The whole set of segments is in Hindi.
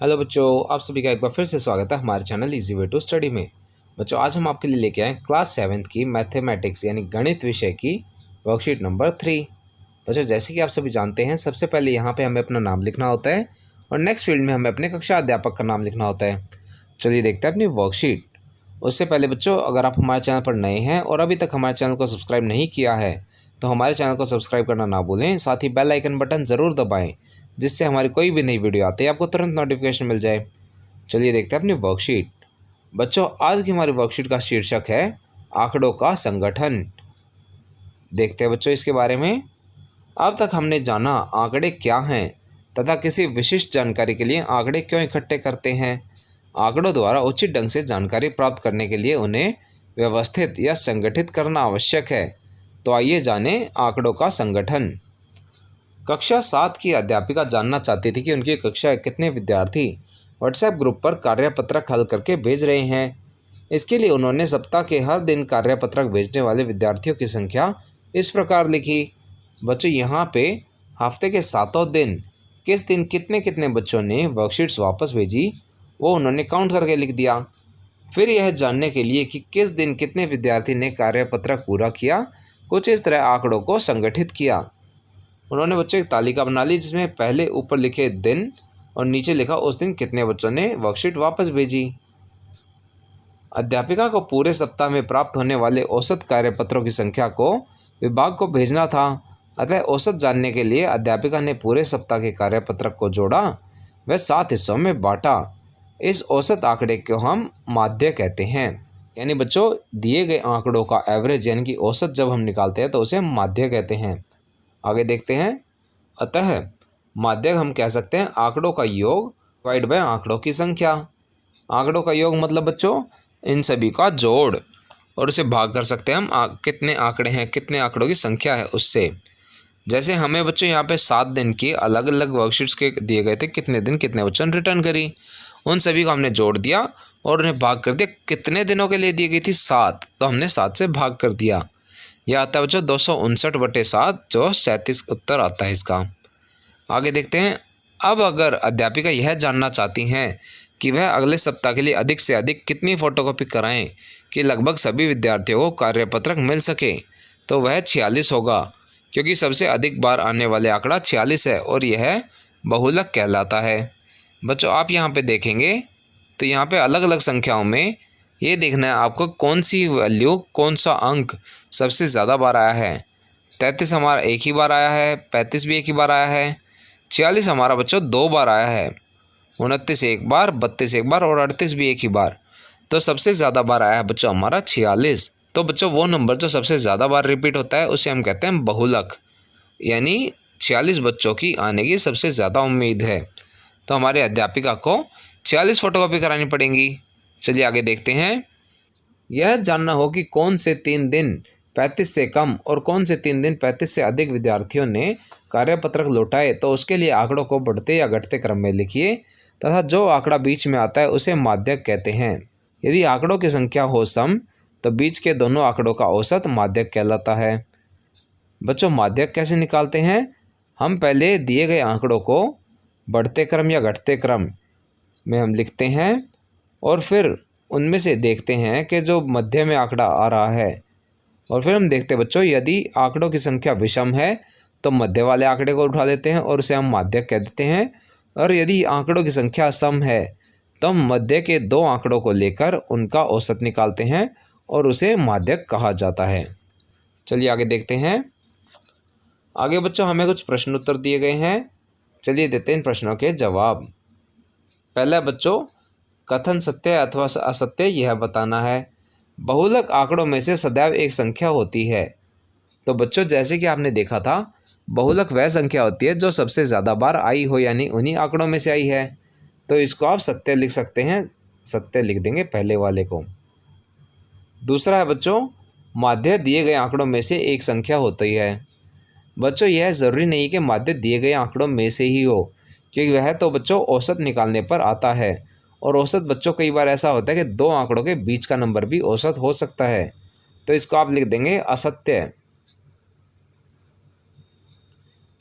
हेलो बच्चों, आप सभी का एक बार फिर से स्वागत है हमारे channel easy way to study में। बच्चों, आज हम आपके लिए लेके आए क्लास 7th की मैथमेटिक्स यानी गणित विषय की वर्कशीट नंबर 3। बच्चों, जैसे कि आप सभी जानते हैं, सबसे पहले यहाँ पे हमें अपना नाम लिखना होता है और नेक्स्ट फील्ड में हमें अपने कक्षा अध्यापक का नाम लिखना होता है। चलिए देखते हैं अपनी वर्कशीट। उससे पहले बच्चों, अगर आप हमारे चैनल पर नए हैं और अभी तक हमारे चैनल को सब्सक्राइब नहीं किया है तो हमारे चैनल को सब्सक्राइब करना ना भूलें। साथ ही बेल आइकन बटन ज़रूर दबाएँ, जिससे हमारी कोई भी नई वीडियो आती है आपको तुरंत नोटिफिकेशन मिल जाए। चलिए देखते हैं अपनी वर्कशीट। बच्चों, आज की हमारी वर्कशीट का शीर्षक है आंकड़ों का संगठन। देखते हैं बच्चों इसके बारे में। अब तक हमने जाना आंकड़े क्या हैं तथा किसी विशिष्ट जानकारी के लिए आंकड़े क्यों इकट्ठे करते हैं। आंकड़ों द्वारा उचित ढंग से जानकारी प्राप्त करने के लिए उन्हें व्यवस्थित या संगठित करना आवश्यक है। तो आइए जानें आंकड़ों का संगठन। कक्षा 7 की अध्यापिका जानना चाहती थी कि उनकी कक्षा के कितने विद्यार्थी व्हाट्सएप ग्रुप पर कार्यपत्रक हल करके भेज रहे हैं। इसके लिए उन्होंने सप्ताह के हर दिन कार्यपत्रक भेजने वाले विद्यार्थियों की संख्या इस प्रकार लिखी। बच्चों, यहाँ पे हफ्ते के 7 दिन किस दिन कितने कितने बच्चों ने वर्कशीट्स वापस भेजी वो उन्होंने काउंट करके लिख दिया। फिर यह जानने के लिए कि किस दिन कितने विद्यार्थी ने कार्यपत्रक पूरा किया, कुछ इस तरह आंकड़ों को संगठित किया। उन्होंने बच्चों एक तालिका बना ली जिसमें पहले ऊपर लिखे दिन और नीचे लिखा उस दिन कितने बच्चों ने वर्कशीट वापस भेजी। अध्यापिका को पूरे सप्ताह में प्राप्त होने वाले औसत कार्यपत्रों की संख्या को विभाग को भेजना था। अतः औसत जानने के लिए अध्यापिका ने पूरे सप्ताह के कार्यपत्रक को जोड़ा व 7 हिस्सों में बांटा। इस औसत आंकड़े को हम माध्य कहते हैं। यानी बच्चों, दिए गए आंकड़ों का एवरेज यानी कि औसत जब हम निकालते हैं तो उसे हम माध्य कहते हैं। आगे देखते हैं। अतः माध्य हम कह सकते हैं आंकड़ों का योग डिवाइड बाय आंकड़ों की संख्या। आंकड़ों का योग मतलब बच्चों इन सभी का जोड़, और उसे भाग कर सकते हैं हम कितने आंकड़े हैं, कितने आंकड़ों की संख्या है उससे। जैसे हमें बच्चों यहाँ पे 7 दिन की अलग अलग वर्कशीट्स के दिए गए थे, कितने दिन कितने बच्चों ने रिटर्न करी, उन सभी को हमने जोड़ दिया और उन्हें भाग कर दिया। कितने दिनों के लिए दी गई थी 7, तो हमने 7 से भाग कर दिया। यह आता है बच्चों 259/7, जो 37 उत्तर आता है इसका। आगे देखते हैं। अब अगर अध्यापिका यह जानना चाहती हैं कि वह अगले सप्ताह के लिए अधिक से अधिक कितनी फ़ोटोकॉपी कराएं कि लगभग सभी विद्यार्थियों को कार्यपत्रक मिल सके, तो वह 46 होगा, क्योंकि सबसे अधिक बार आने वाले आंकड़ा 46 है और यह बहुलक कहलाता है। बच्चों, आप यहाँ पे देखेंगे तो यहाँ पे अलग अलग संख्याओं में ये देखना है आपको कौन सी वैल्यू, कौन सा अंक सबसे ज़्यादा बार आया है। 33 हमारा एक ही बार आया है, 35 भी एक ही बार आया है, 46 हमारा बच्चों 2 बार आया है, 29 एक बार, 32 एक बार और 38 भी एक ही बार। तो सबसे ज़्यादा बार आया है बच्चों हमारा 46। तो बच्चों वो नंबर जो सबसे ज़्यादा बार रिपीट होता है उसे हम कहते हैं बहुलक, यानी 46 बच्चों की आने की सबसे ज़्यादा उम्मीद है। तो हमारे अध्यापिका को 46 फ़ोटोकॉपी करानी पड़ेंगी। चलिए आगे देखते हैं। यह जानना हो कि कौन से 3 दिन 35 से कम और कौन से 3 दिन 35 से अधिक विद्यार्थियों ने कार्यपत्रक लौटाए, तो उसके लिए आंकड़ों को बढ़ते या घटते क्रम में लिखिए तथा जो आंकड़ा बीच में आता है उसे माध्यक कहते हैं। यदि आंकड़ों की संख्या हो सम तो बीच के दोनों आंकड़ों का औसत माध्यक कहलाता है। बच्चों, माध्यक कैसे निकालते हैं? हम पहले दिए गए आंकड़ों को बढ़ते क्रम या घटते क्रम में हम लिखते हैं और फिर उनमें से देखते हैं कि जो मध्य में आंकड़ा आ रहा है, और फिर हम देखते हैं बच्चों यदि आंकड़ों की संख्या विषम है तो मध्य वाले आंकड़े को उठा लेते हैं और उसे हम माध्यक कह देते हैं, और यदि आंकड़ों की संख्या सम है तो हम मध्य के 2 आंकड़ों को लेकर उनका औसत निकालते हैं और उसे माध्यक कहा जाता है। चलिए आगे देखते हैं। आगे बच्चों हमें कुछ प्रश्न उत्तर दिए गए हैं, चलिए देते हैं इन प्रश्नों के जवाब। पहला बच्चों, कथन सत्य अथवा असत्य यह बताना है। बहुलक आंकड़ों में से सदैव एक संख्या होती है। तो बच्चों जैसे कि आपने देखा था, बहुलक वह संख्या होती है जो सबसे ज़्यादा बार आई हो, यानी उन्हीं आंकड़ों में से आई है। तो इसको आप सत्य लिख सकते हैं, सत्य लिख देंगे पहले वाले को। दूसरा है बच्चों, माध्य दिए गए आंकड़ों में से एक संख्या होती है। बच्चों यह ज़रूरी नहीं कि माध्य दिए गए आंकड़ों में से ही हो, क्योंकि वह तो बच्चों औसत निकालने पर आता है, और औसत बच्चों कई बार ऐसा होता है कि 2 आंकड़ों के बीच का नंबर भी औसत हो सकता है। तो इसको आप लिख देंगे असत्य।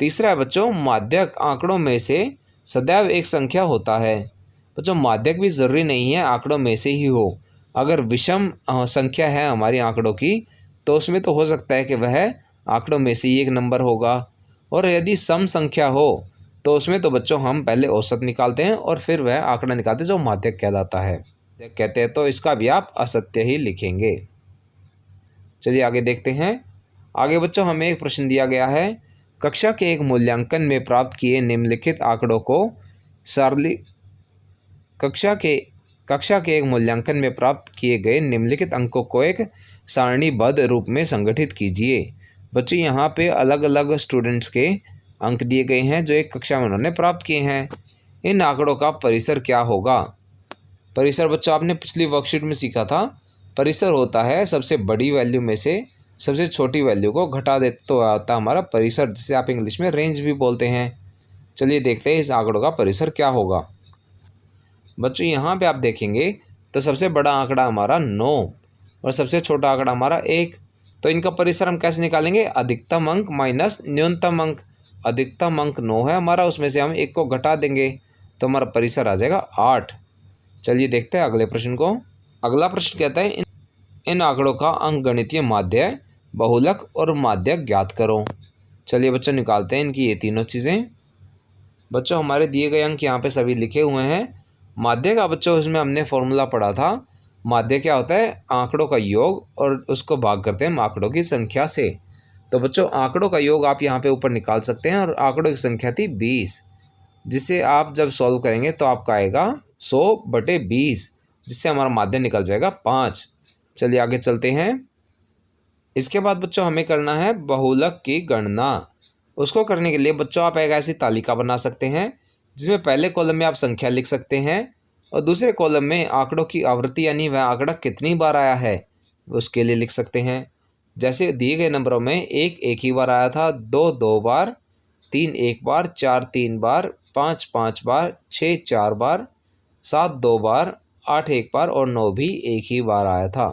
तीसरा है बच्चों, माध्यक आंकड़ों में से सदैव एक संख्या होता है। बच्चों माध्यक भी ज़रूरी नहीं है आंकड़ों में से ही हो। अगर विषम संख्या है हमारी आंकड़ों की तो उसमें तो हो सकता है कि वह आंकड़ों में से ही एक नंबर होगा, और यदि सम संख्या हो तो उसमें तो बच्चों हम पहले औसत निकालते हैं और फिर वह आंकड़ा निकालते हैं जो माध्यक कहलाता है कहते हैं। तो इसका भी आप असत्य ही लिखेंगे। चलिए आगे देखते हैं। आगे बच्चों हमें एक प्रश्न दिया गया है, कक्षा के एक मूल्यांकन में प्राप्त किए निम्नलिखित आंकड़ों को कक्षा के एक मूल्यांकन में प्राप्त किए गए निम्नलिखित अंकों को एक सारणीबद्ध रूप में संगठित कीजिए। बच्चों यहाँ पे अलग अलग स्टूडेंट्स के अंक दिए गए हैं जो एक कक्षा में उन्होंने प्राप्त किए हैं। इन आंकड़ों का परिसर क्या होगा? परिसर बच्चों आपने पिछली वर्कशीट में सीखा था, परिसर होता है सबसे बड़ी वैल्यू में से सबसे छोटी वैल्यू को घटा दे तो आता हमारा परिसर, जिसे आप इंग्लिश में रेंज भी बोलते हैं। चलिए देखते हैं इस आंकड़ों का परिसर क्या होगा। बच्चों यहाँ पे आप देखेंगे तो सबसे बड़ा आंकड़ा हमारा 9 और सबसे छोटा आंकड़ा हमारा 1। तो इनका परिसर हम कैसे निकालेंगे? अधिकतम अंक माइनस न्यूनतम अंक। अधिकतम अंक 9 है हमारा, उसमें से हम 1 को घटा देंगे तो हमारा परिसर आ जाएगा 8। चलिए देखते हैं अगले प्रश्न को। अगला प्रश्न कहता है इन आंकड़ों का अंकगणितीय माध्य, बहुलक और माध्यक ज्ञात करो। चलिए बच्चों निकालते हैं इनकी ये तीनों चीज़ें। बच्चों हमारे दिए गए अंक यहाँ पे सभी लिखे हुए हैं। माध्य का बच्चों इसमें हमने फॉर्मूला पढ़ा था। माध्य क्या होता है? आंकड़ों का योग और उसको भाग करते हैं आंकड़ों की संख्या से। तो बच्चों आंकड़ों का योग आप यहाँ पे ऊपर निकाल सकते हैं और आंकड़ों की संख्या थी 20, जिसे आप जब सॉल्व करेंगे तो आपका आएगा 100/20, जिससे हमारा माध्य निकल जाएगा 5। चलिए आगे चलते हैं। इसके बाद बच्चों हमें करना है बहुलक की गणना। उसको करने के लिए बच्चों आप एक ऐसी तालिका बना सकते हैं जिसमें पहले कॉलम में आप संख्या लिख सकते हैं और दूसरे कॉलम में आंकड़ों की आवृत्ति यानी वह आंकड़ा कितनी बार आया है उसके लिए लिख सकते हैं। जैसे दिए गए नंबरों में 1 एक ही बार आया था, 2 2 बार, 3 1 बार, 4 3 बार, 5 5 बार, 6 4 बार, 7 2 बार, 8 1 बार और 9 भी एक ही बार आया था।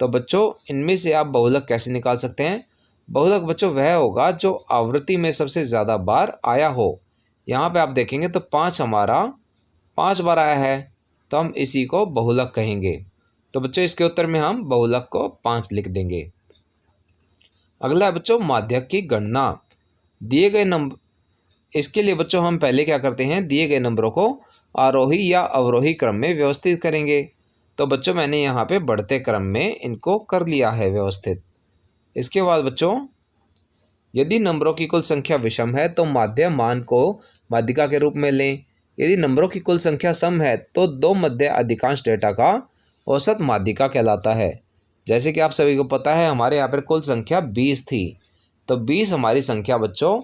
तो बच्चों इनमें से आप बहुलक कैसे निकाल सकते हैं? बहुलक बच्चों वह होगा जो आवृत्ति में सबसे ज़्यादा बार आया हो। यहाँ पे आप देखेंगे तो 5 हमारा 5 बार आया है, तो हम इसी को बहुलक कहेंगे। तो बच्चों इसके उत्तर में हम बहुलक को 5 लिख देंगे। अगला है बच्चों माध्यक की गणना। दिए गए नंबर, इसके लिए बच्चों हम पहले क्या करते हैं, दिए गए नंबरों को आरोही या अवरोही क्रम में व्यवस्थित करेंगे। तो बच्चों मैंने यहाँ पे बढ़ते क्रम में इनको कर लिया है व्यवस्थित। इसके बाद बच्चों यदि नंबरों की कुल संख्या विषम है तो माध्य मान को माध्यिका के रूप में लें। यदि नंबरों की कुल संख्या सम है तो दो मध्य अधिकांश डेटा का औसत माध्यिका कहलाता है। जैसे कि आप सभी को पता है हमारे यहाँ पर कुल संख्या 20 थी, तो 20 हमारी संख्या बच्चों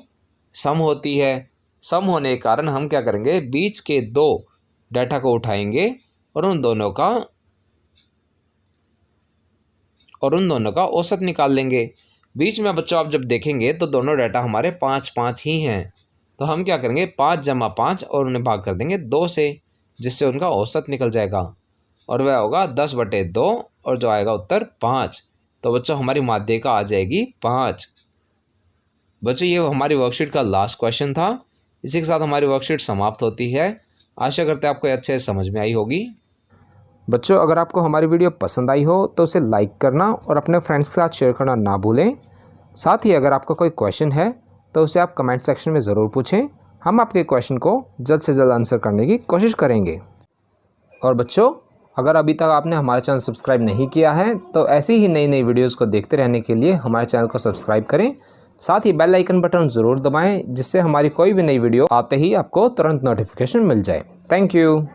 सम होती है। सम होने के कारण हम क्या करेंगे, बीच के 2 डेटा को उठाएंगे और उन दोनों का औसत निकाल लेंगे। बीच में बच्चों आप जब देखेंगे तो दोनों डाटा हमारे 5 5 ही हैं, तो हम क्या करेंगे 5 जमा 5 और उन्हें भाग कर देंगे 2 से, जिससे उनका औसत निकल जाएगा और वह होगा 10/2 और जो आएगा उत्तर 5। तो बच्चों हमारी माध्यिका आ जाएगी 5। बच्चों ये हमारी वर्कशीट का लास्ट क्वेश्चन था। इसी के साथ हमारी वर्कशीट समाप्त होती है। आशा करते हैं आपको अच्छे से समझ में आई होगी। बच्चों अगर आपको हमारी वीडियो पसंद आई हो तो उसे लाइक करना और अपने फ्रेंड्स के साथ शेयर करना ना भूलें। साथ ही अगर आपका कोई क्वेश्चन है तो उसे आप कमेंट सेक्शन में ज़रूर पूछें, हम आपके क्वेश्चन को जल्द से जल्द आंसर करने की कोशिश करेंगे। और बच्चों अगर अभी तक आपने हमारा चैनल सब्सक्राइब नहीं किया है तो ऐसी ही नई नई वीडियोज़ को देखते रहने के लिए हमारे चैनल को सब्सक्राइब करें। साथ ही बेल आइकन बटन ज़रूर दबाएँ जिससे हमारी कोई भी नई वीडियो आते ही आपको तुरंत नोटिफिकेशन मिल जाए। Thank you.